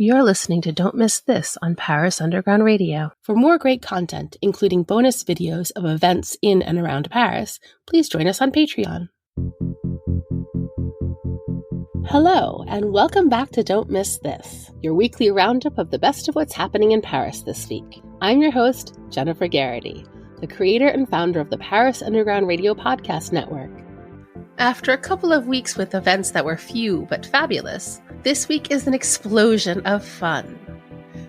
You're listening to Don't Miss This on Paris Underground Radio. For more great content, including bonus videos of events in and around Paris, please join us on Patreon. Hello, and welcome back to Don't Miss This, your weekly roundup of the best of what's happening in Paris this week. I'm your host, Jennifer Garrity, the creator and founder of the Paris Underground Radio podcast network. After a couple of weeks with events that were few but fabulous, this week is an explosion of fun.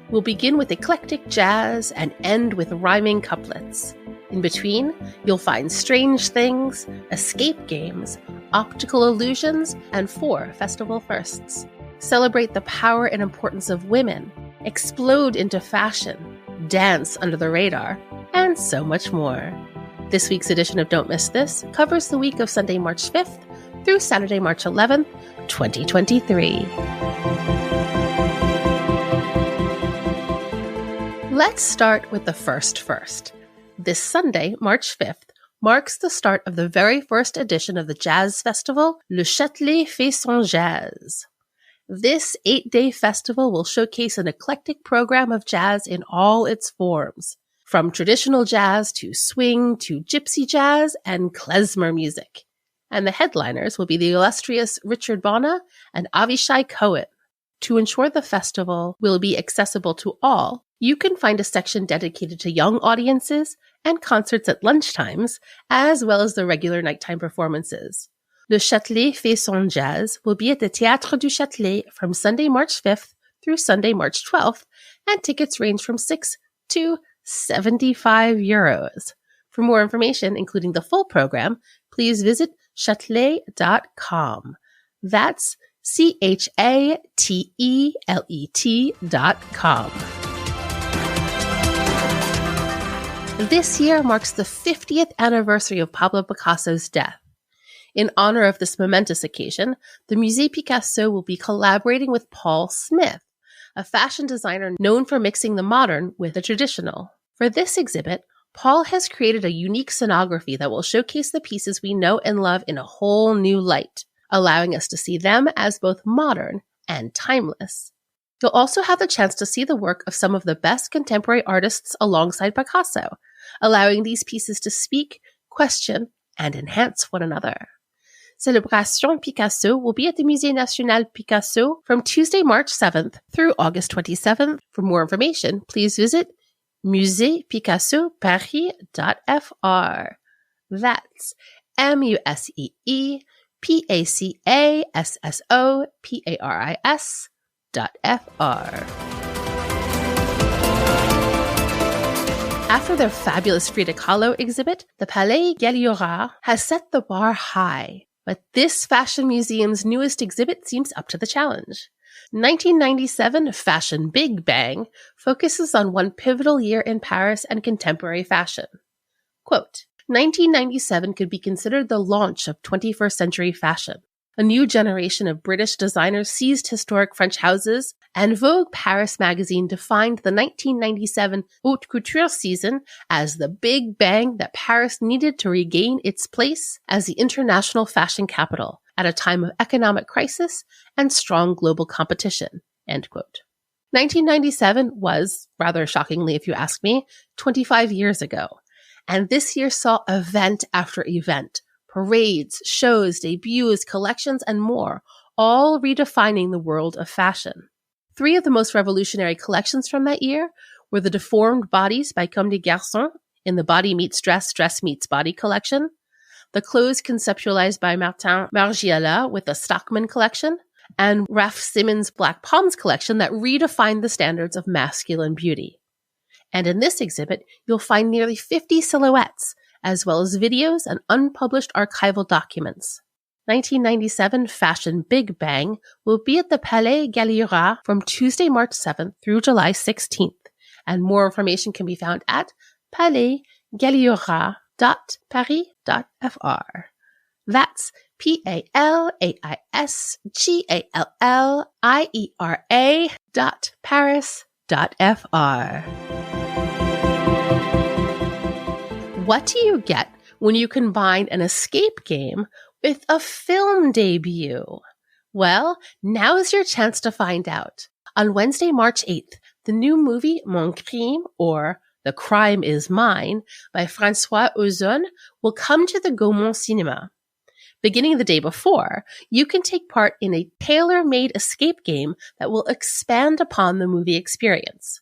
We'll begin with eclectic jazz and end with rhyming couplets. In between, you'll find strange things, escape games, optical illusions, and 4 festival firsts. Celebrate the power and importance of women, explode into fashion, dance under the radar, and so much more. This week's edition of Don't Miss This covers the week of Sunday, March 5th through Saturday, March 11th, 2023. Let's start with the first. This Sunday, March 5th, marks the start of the very first edition of the jazz festival, Le Châtelet fait son jazz. This 8-day festival will showcase an eclectic program of jazz in all its forms, from traditional jazz to swing to gypsy jazz and klezmer music. And the headliners will be the illustrious Richard Bona and Avishai Cohen. To ensure the festival will be accessible to all, you can find a section dedicated to young audiences and concerts at lunchtimes, as well as the regular nighttime performances. Le Châtelet fait son jazz will be at the Théâtre du Châtelet from Sunday, March 5th through Sunday, March 12th, and tickets range from 6 to 75 euros. For more information, including the full program, please visit chatelet.com. That's CHATELET.com. This year marks the 50th anniversary of Pablo Picasso's death. In honor of this momentous occasion, the Musée Picasso will be collaborating with Paul Smith, a fashion designer known for mixing the modern with the traditional. For this exhibit, Paul has created a unique scenography that will showcase the pieces we know and love in a whole new light, allowing us to see them as both modern and timeless. You'll also have the chance to see the work of some of the best contemporary artists alongside Picasso, allowing these pieces to speak, question, and enhance one another. Célébration Picasso will be at the Musée National Picasso from Tuesday, March 7th through August 27th. For more information, please visit museepicassoparis.fr. That's museepicassoparis.fr. After their fabulous Frida Kahlo exhibit, the Palais Galliera has set the bar high. But this fashion museum's newest exhibit seems up to the challenge. 1997 Fashion Big Bang focuses on one pivotal year in Paris and contemporary fashion. Quote, 1997 could be considered the launch of 21st century fashion. A new generation of British designers seized historic French houses, and Vogue Paris magazine defined the 1997 haute couture season as the big bang that Paris needed to regain its place as the international fashion capital at a time of economic crisis and strong global competition, end quote. 1997 was, rather shockingly if you ask me, 25 years ago, and this year saw event after event, parades, shows, debuts, collections, and more, all redefining the world of fashion. 3 of the most revolutionary collections from that year were the Deformed Bodies by Comme des Garçons in the Body Meets Dress, Dress Meets Body collection, the clothes conceptualized by Martin Margiela with the Stockman collection, and Raf Simons' Black Palms collection that redefined the standards of masculine beauty. And in this exhibit, you'll find nearly 50 silhouettes, as well as videos and unpublished archival documents. 1997 Fashion Big Bang will be at the Palais Galliera from Tuesday, March 7th through July 16th, and more information can be found at palaisgalliera.paris.fr. That's PALAISGALLIERA.paris.fr. What do you get when you combine an escape game with a film debut? Well, now is your chance to find out. On Wednesday, March 8th, the new movie Mon Crime, or The Crime Is Mine, by François Ozon will come to the Gaumont Cinema. Beginning the day before, you can take part in a tailor-made escape game that will expand upon the movie experience.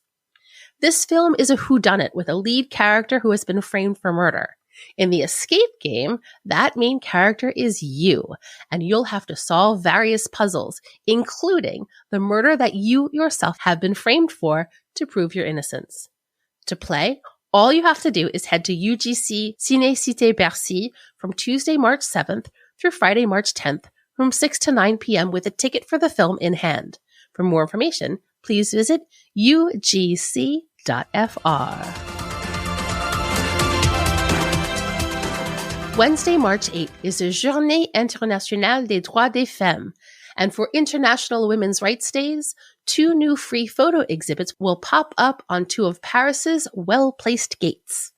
This film is a whodunit with a lead character who has been framed for murder. In the escape game, that main character is you, and you'll have to solve various puzzles, including the murder that you yourself have been framed for to prove your innocence. To play, all you have to do is head to UGC Ciné-Cité Bercy from Tuesday, March 7th through Friday, March 10th from 6 to 9 p.m. with a ticket for the film in hand. For more information, please visit ugc.fr. Wednesday, March 8th is the Journée Internationale des Droits des Femmes, and for International Women's Rights Days, 2 new free photo exhibits will pop up on 2 of Paris's well-placed gates.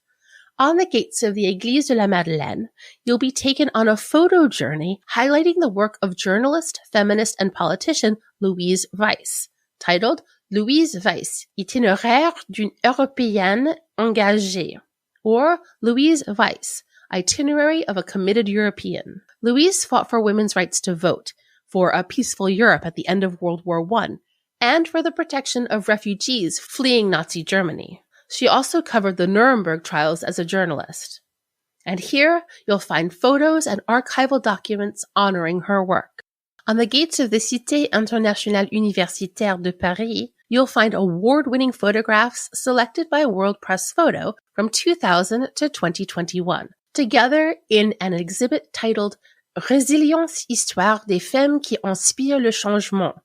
On the gates of the Église de la Madeleine, you'll be taken on a photo journey highlighting the work of journalist, feminist, and politician Louise Weiss, titled Louise Weiss, Itinéraire d'une Européenne engagée, or Louise Weiss, Itinerary of a Committed European. Louise fought for women's rights to vote, for a peaceful Europe at the end of World War I, and for the protection of refugees fleeing Nazi Germany. She also covered the Nuremberg trials as a journalist. And here, you'll find photos and archival documents honoring her work. On the gates of the Cité Internationale Universitaire de Paris, you'll find award-winning photographs selected by World Press Photo from 2000 to 2021, together in an exhibit titled Résilience, Histoire des Femmes qui inspirent le changement,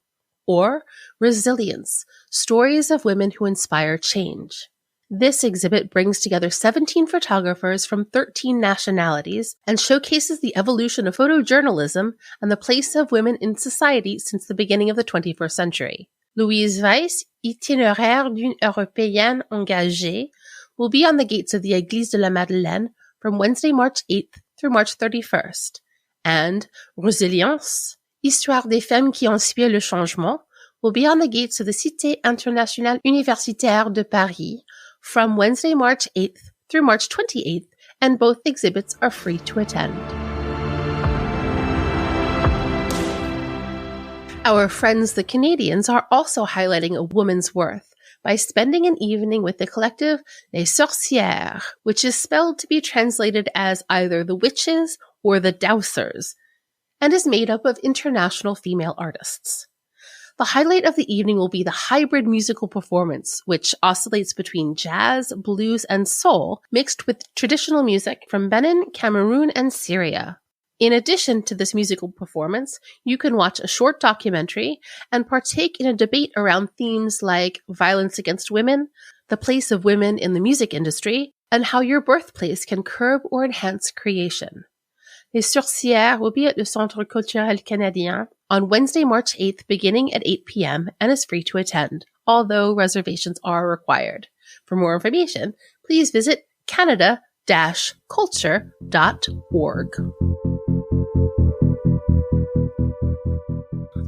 or Resilience, Stories of Women Who Inspire Change. This exhibit brings together 17 photographers from 13 nationalities and showcases the evolution of photojournalism and the place of women in society since the beginning of the 21st century. Louise Weiss, Itinéraire d'une Européenne engagée, will be on the gates of the Église de la Madeleine from Wednesday, March 8th through March 31st, and Résilience, Histoire des Femmes qui inspirent le changement, will be on the gates of the Cité Internationale Universitaire de Paris from Wednesday, March 8th through March 28th, and both exhibits are free to attend. Our friends the Canadians are also highlighting a woman's worth by spending an evening with the collective Les Sorcières, which is spelled to be translated as either the witches or the dowsers, and is made up of international female artists. The highlight of the evening will be the hybrid musical performance, which oscillates between jazz, blues, and soul, mixed with traditional music from Benin, Cameroon, and Syria. In addition to this musical performance, you can watch a short documentary and partake in a debate around themes like violence against women, the place of women in the music industry, and how your birthplace can curb or enhance creation. Les Sorcières will be at le Centre Culturel Canadien on Wednesday, March 8th, beginning at 8 p.m. and is free to attend, although reservations are required. For more information, please visit canada-culture.org.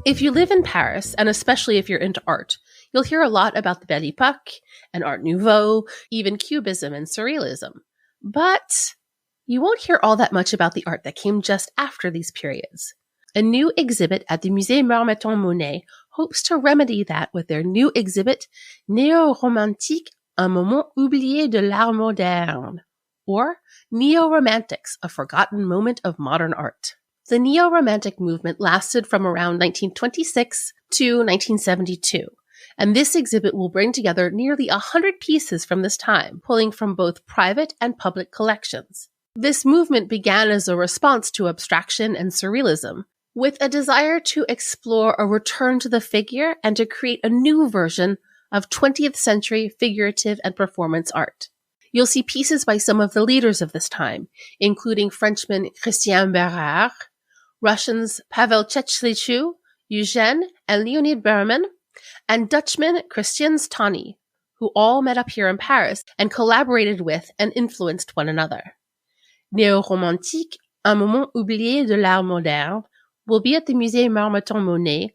If you live in Paris, and especially if you're into art, you'll hear a lot about the Belle Époque and Art Nouveau, even Cubism and Surrealism. But you won't hear all that much about the art that came just after these periods. A new exhibit at the Musée Marmottan-Monet hopes to remedy that with their new exhibit, Néo-Romantique, un moment oublié de l'art moderne, or Neo-Romantics, a forgotten moment of modern art. The Neo-Romantic movement lasted from around 1926 to 1972, and this exhibit will bring together nearly 100 pieces from this time, pulling from both private and public collections. This movement began as a response to abstraction and surrealism, with a desire to explore a return to the figure and to create a new version of 20th century figurative and performance art. You'll see pieces by some of the leaders of this time, including Frenchman Christian Bérard, Russians Pavel Tchechlichou, Eugène, and Leonid Berman, and Dutchman Christian Stani, who all met up here in Paris and collaborated with and influenced one another. Néo-Romantique, un moment oublié de l'art moderne, will be at the Musée Marmottan-Monet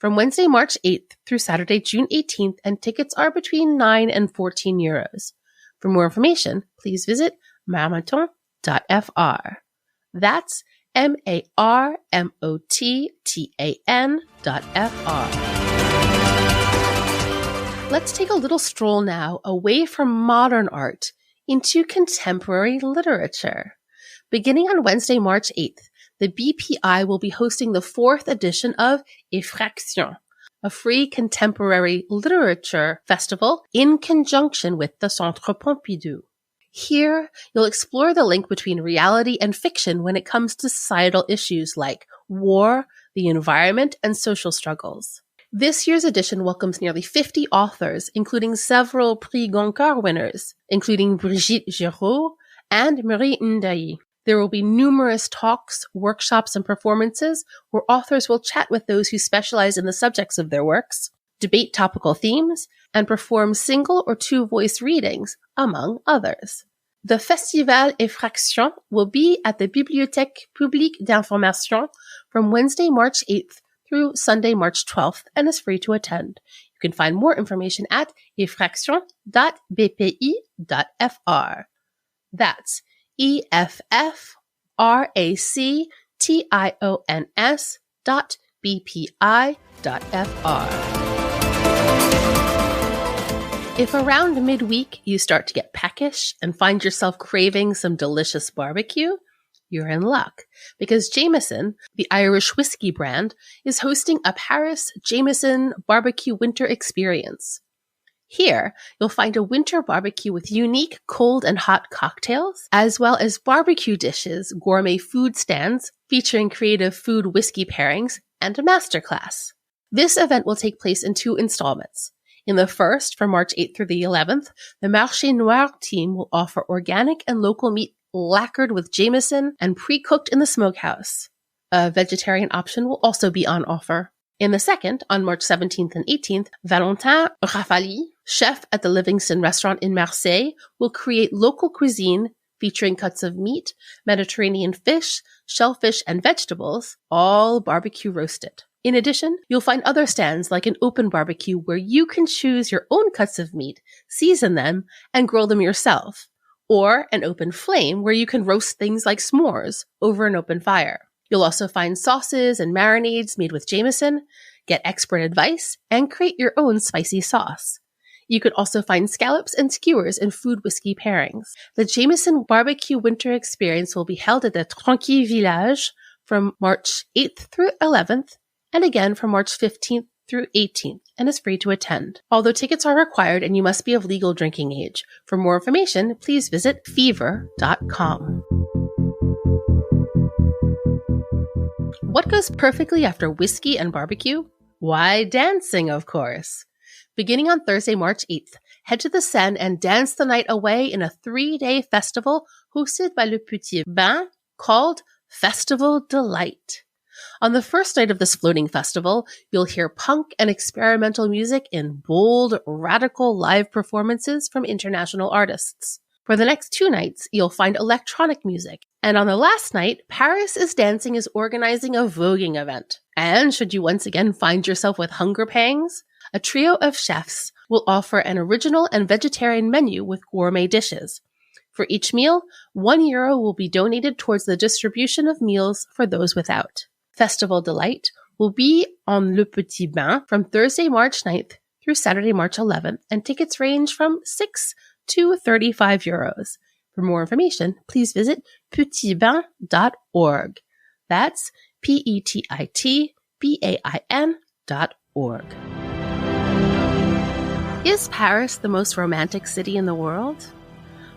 from Wednesday, March 8th through Saturday, June 18th, and tickets are between 9 and 14 euros. For more information, please visit marmottan.fr. That's marmottan.fr. Let's take a little stroll now away from modern art into contemporary literature. Beginning on Wednesday, March 8th, the BPI will be hosting the 4th edition of Effraction, a free contemporary literature festival in conjunction with the Centre Pompidou. Here, you'll explore the link between reality and fiction when it comes to societal issues like war, the environment, and social struggles. This year's edition welcomes nearly 50 authors, including several Prix Goncourt winners, including Brigitte Giraud and Marie Ndaye. There will be numerous talks, workshops, and performances where authors will chat with those who specialize in the subjects of their works, debate topical themes, and perform single or two-voice readings, among others. The Festival Effraction will be at the Bibliothèque Publique d'Information from Wednesday, March 8th through Sunday, March 12th, and is free to attend. You can find more information at effraction.bpi.fr. That's EFFRACTIONS.BPI.fr. If around midweek you start to get peckish and find yourself craving some delicious barbecue, you're in luck, because Jameson, the Irish whiskey brand, is hosting a Paris Jameson barbecue winter experience. Here, you'll find a winter barbecue with unique cold and hot cocktails, as well as barbecue dishes, gourmet food stands featuring creative food whiskey pairings, and a masterclass. This event will take place in 2 installments. In the first, from March 8th through the 11th, the Marché Noir team will offer organic and local meat lacquered with Jameson and pre-cooked in the smokehouse. A vegetarian option will also be on offer. In the second, on March 17th and 18th, Valentin Raffali, chef at the Livingston restaurant in Marseille, will create local cuisine featuring cuts of meat, Mediterranean fish, shellfish, and vegetables, all barbecue roasted. In addition, you'll find other stands like an open barbecue where you can choose your own cuts of meat, season them, and grill them yourself, or an open flame where you can roast things like s'mores over an open fire. You'll also find sauces and marinades made with Jameson, get expert advice, and create your own spicy sauce. You could also find scallops and skewers in food whiskey pairings. The Jameson Barbecue Winter Experience will be held at the Tranquille Village from March 8th through 11th, and again from March 15th through 18th, and is free to attend. Although tickets are required and you must be of legal drinking age. For more information, please visit fever.com. What goes perfectly after whiskey and barbecue? Why, dancing, of course. Beginning on Thursday, March 8th, head to the Seine and dance the night away in a 3-day festival hosted by Le Petit Bain called Festival Delight. On the first night of this floating festival, you'll hear punk and experimental music in bold, radical live performances from international artists. For the next 2 nights, you'll find electronic music. And on the last night, Paris is Dancing is organizing a voguing event. And should you once again find yourself with hunger pangs, a trio of chefs will offer an original and vegetarian menu with gourmet dishes. For each meal, €1 will be donated towards the distribution of meals for those without. Festival Delight will be on Le Petit Bain from Thursday, March 9th through Saturday, March 11th, and tickets range from €6 to €35. For more information, please visit petitbain.org. That's petitbain.org. Is Paris the most romantic city in the world?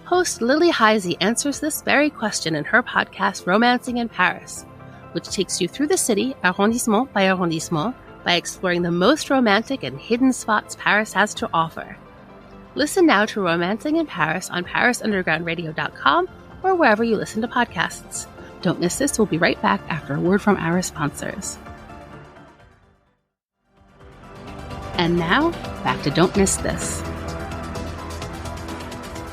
Host Lily Heisey answers this very question in her podcast, Romancing in Paris, which takes you through the city, arrondissement by arrondissement, by exploring the most romantic and hidden spots Paris has to offer. Listen now to Romancing in Paris on ParisUndergroundRadio.com or wherever you listen to podcasts. Don't miss this. We'll be right back after a word from our sponsors. And now, back to Don't Miss This.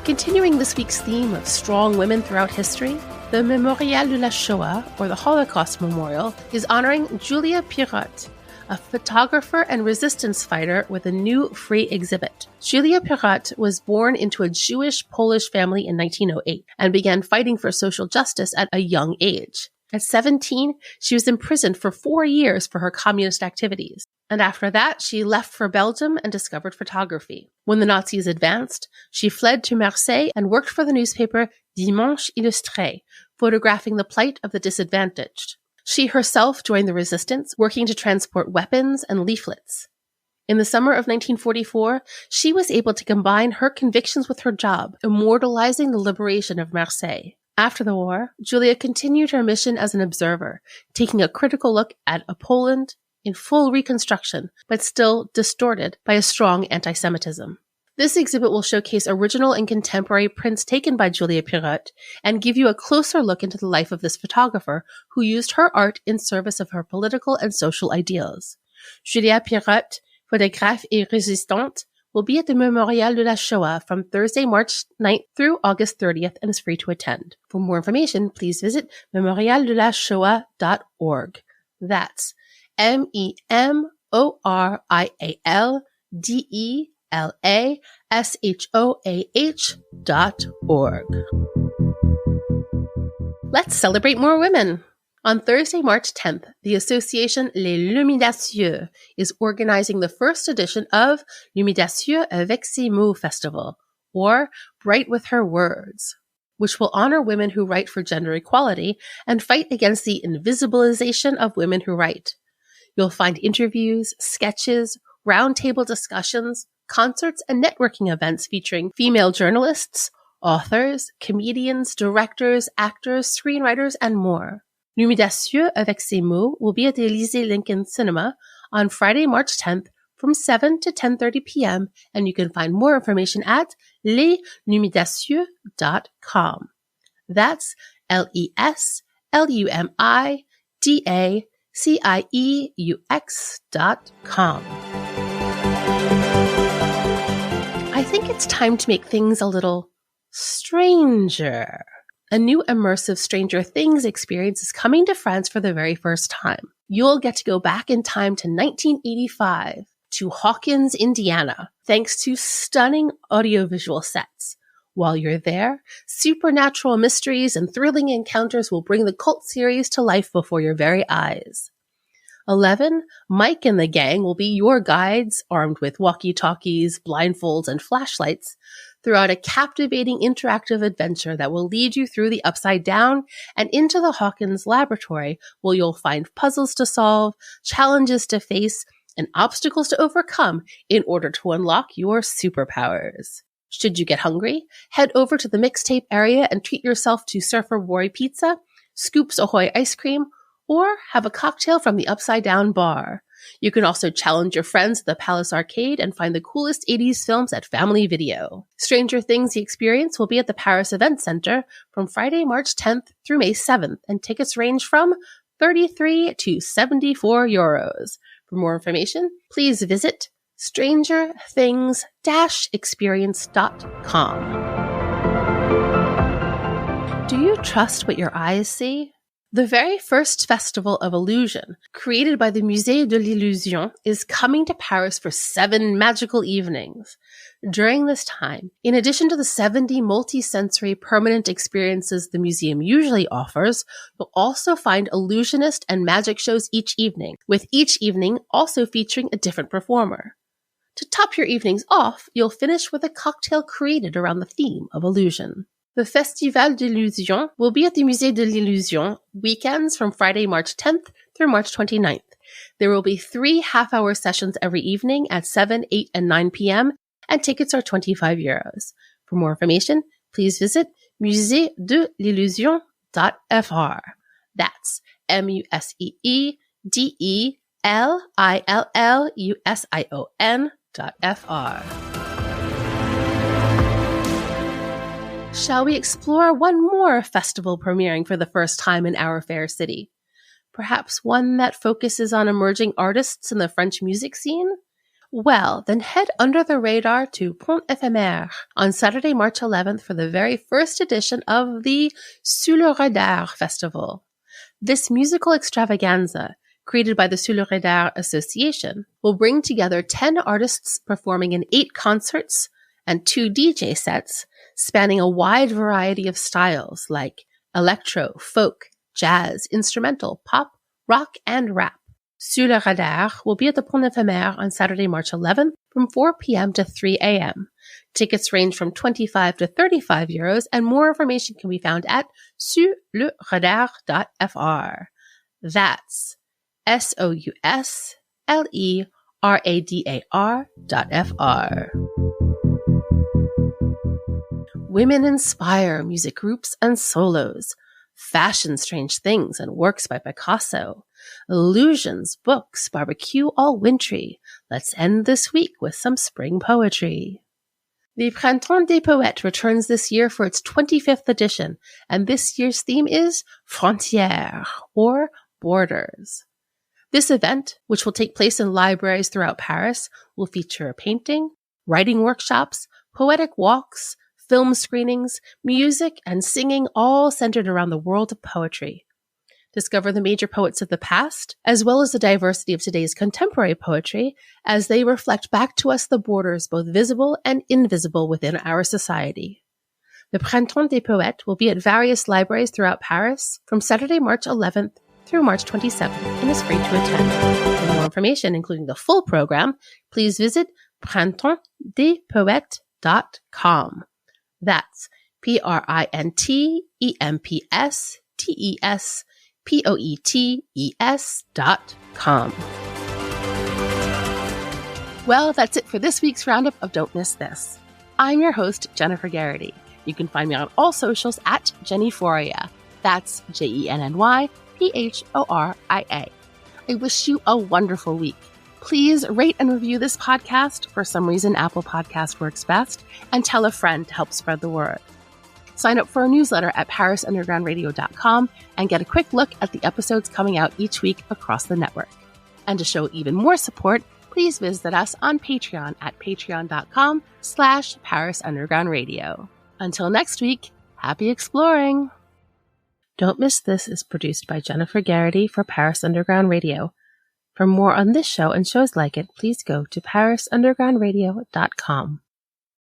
Continuing this week's theme of strong women throughout history, the Mémorial de la Shoah, or the Holocaust Memorial, is honoring Julia Pirot, a photographer and resistance fighter with a new free exhibit. Julia Perrot was born into a Jewish-Polish family in 1908 and began fighting for social justice at a young age. At 17, she was imprisoned for 4 years for her communist activities. And after that, she left for Belgium and discovered photography. When the Nazis advanced, she fled to Marais and worked for the newspaper Dimanche Illustré, photographing the plight of the disadvantaged. She herself joined the resistance, working to transport weapons and leaflets. In the summer of 1944, she was able to combine her convictions with her job, immortalizing the liberation of Marseille. After the war, Julia continued her mission as an observer, taking a critical look at a Poland in full reconstruction, but still distorted by a strong anti-Semitism. This exhibit will showcase original and contemporary prints taken by Julia Perrot and give you a closer look into the life of this photographer who used her art in service of her political and social ideals. Julia Perrot, photographe et résistante, will be at the Mémorial de la Shoah from Thursday, March 9th through August 30th and is free to attend. For more information, please visit memorialdelashoah.org. That's memorialdelashoah.org. Let's celebrate more women! On Thursday, March 10th, the association Les Lumidacieux is organizing the first edition of Lumidacieux avec ses mots Festival, or Bright with Her Words, which will honor women who write for gender equality and fight against the invisibilization of women who write. You'll find interviews, sketches, roundtable discussions, concerts, and networking events featuring female journalists, authors, comedians, directors, actors, screenwriters, and more. Lumidacieux avec ses mots will be at the Élysée Lincoln Cinema on Friday, March 10th from 7 to 10:30 p.m. and you can find more information at leslumidacieux.com. That's LESLUMIDACIEUX.com. I think it's time to make things a little stranger. A new immersive Stranger Things experience is coming to France for the very first time. You'll get to go back in time to 1985 to Hawkins, Indiana, thanks to stunning audiovisual sets. While you're there, supernatural mysteries and thrilling encounters will bring the cult series to life before your very eyes. 11, Mike and the gang will be your guides, armed with walkie-talkies, blindfolds, and flashlights, throughout a captivating interactive adventure that will lead you through the Upside Down and into the Hawkins laboratory, where you'll find puzzles to solve, challenges to face, and obstacles to overcome in order to unlock your superpowers. Should you get hungry, head over to the mixtape area and treat yourself to Surfer Boy Pizza, Scoops Ahoy ice cream, or have a cocktail from the Upside Down bar. You can also challenge your friends at the Palace Arcade and find the coolest 80s films at Family Video. Stranger Things The Experience will be at the Paris Event Center from Friday, March 10th through May 7th, and tickets range from 33 to 74 euros. For more information, please visit strangerthings-experience.com. Do you trust what your eyes see? The very first festival of illusion, created by the Musée de l'Illusion, is coming to Paris for 7 magical evenings. During this time, in addition to the 70 multi-sensory permanent experiences the museum usually offers, you'll also find illusionist and magic shows each evening, with each evening also featuring a different performer. To top your evenings off, you'll finish with a cocktail created around the theme of illusion. The Festival d'Illusion will be at the Musée de l'Illusion weekends from Friday, March 10th through March 29th. There will be 3 half-hour sessions every evening at 7, 8, and 9 p.m., and tickets are 25 euros. For more information, please visit museedelillusion.fr. That's museedelillusion.fr. Shall we explore one more festival premiering for the first time in our fair city? Perhaps one that focuses on emerging artists in the French music scene? Well, then head under the radar to Pont Éphémère on Saturday, March 11th for the very first edition of the Sous le Radar Festival. This musical extravaganza, created by the Sacre Coeur Association, will bring together 10 artists performing in 8 concerts and 2 DJ sets spanning a wide variety of styles like electro, folk, jazz, instrumental, pop, rock, and rap. Sur le Radar will be at the Pont Éphémère on Saturday, March 11th from 4 p.m. to 3 a.m. Tickets range from 25 to 35 euros, and more information can be found at surleradar.fr. That's SOUSLERADAR.fr. Women inspire music groups and solos. Fashion strange things and works by Picasso. Illusions, books, barbecue all wintry. Let's end this week with some spring poetry. The Printemps des Poètes returns this year for its 25th edition, and this year's theme is Frontières, or Borders. This event, which will take place in libraries throughout Paris, will feature a painting, writing workshops, poetic walks, film screenings, music, and singing, all centered around the world of poetry. Discover the major poets of the past, as well as the diversity of today's contemporary poetry, as they reflect back to us the borders both visible and invisible within our society. The Printemps des Poètes will be at various libraries throughout Paris from Saturday, March 11th through March 27th, and is free to attend. For more information, including the full program, please visit printemps-des-poètes.com. That's PRINTEMPSTESPOETES.com. Well, that's it for this week's roundup of Don't Miss This. I'm your host, Jennifer Garrity. You can find me on all socials at Jennyphoria. That's JENNYPHORIA. I wish you a wonderful week. Please rate and review this podcast. For some reason, Apple Podcast works best, and tell a friend to help spread the word. Sign up for our newsletter at parisundergroundradio.com and get a quick look at the episodes coming out each week across the network. And to show even more support, please visit us on Patreon at patreon.com/parisundergroundradio. Until next week, happy exploring! Don't Miss This is produced by Jennifer Garrity for Paris Underground Radio. For more on this show and shows like it, please go to parisundergroundradio.com.